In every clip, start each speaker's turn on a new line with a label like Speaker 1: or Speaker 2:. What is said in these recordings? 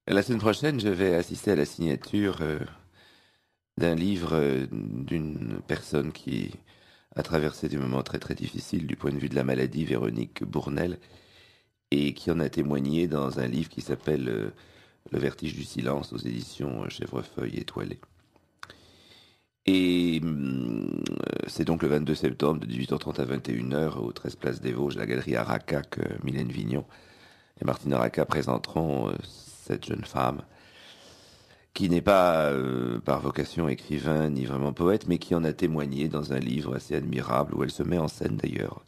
Speaker 1: La semaine prochaine, je vais assister à la signature d'un livre d'une personne qui a traversé des moments très très difficiles du point de vue de la maladie, Véronique Bournel, et qui en a témoigné dans un livre qui s'appelle Le vertige du silence aux éditions Chèvrefeuille étoilée. Et c'est donc le 22 septembre de 18h30 à 21h au 13 Place des Vosges, la galerie Araca, que Mylène Vignon et Martine Araca présenteront cette jeune femme qui n'est pas par vocation écrivain ni vraiment poète, mais qui en a témoigné dans un livre assez admirable où elle se met en scène d'ailleurs,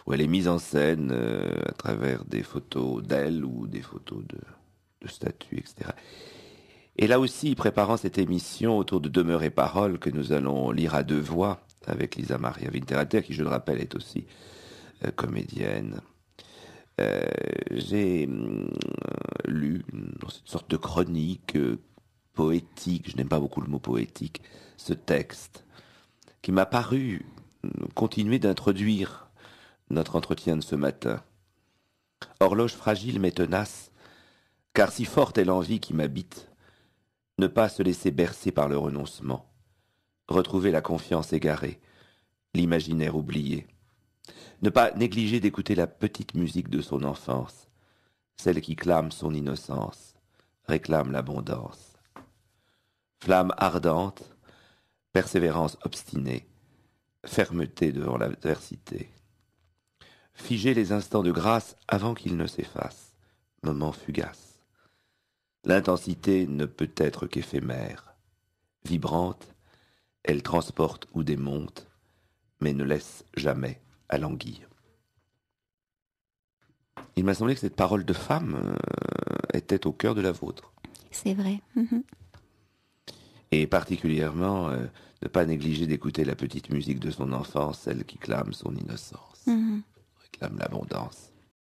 Speaker 1: où elle est mise en scène à travers des photos d'elle ou des photos de statues, etc. Et là aussi, préparant cette émission autour de Demeure et Parole que nous allons lire à deux voix avec Lisa Maria Winterhalter, qui je le rappelle est aussi comédienne, j'ai lu dans cette sorte de chronique poétique, je n'aime pas beaucoup le mot poétique, ce texte qui m'a paru continuer d'introduire notre entretien de ce matin. Horloge fragile mais tenace, car si forte est l'envie qui m'habite, ne pas se laisser bercer par le renoncement, retrouver la confiance égarée, l'imaginaire oublié, ne pas négliger d'écouter la petite musique de son enfance, celle qui clame son innocence, réclame l'abondance. Flamme ardente, persévérance obstinée, fermeté devant l'adversité. Figer les instants de grâce avant qu'ils ne s'effacent, moment fugace. L'intensité ne peut être qu'éphémère. Vibrante, elle transporte ou démonte, mais ne laisse jamais à languir. Il m'a semblé que cette parole de femme était au cœur de la vôtre.
Speaker 2: C'est vrai.
Speaker 1: Et particulièrement, ne pas négliger d'écouter la petite musique de son enfance, celle qui clame son innocence, réclame l'abondance.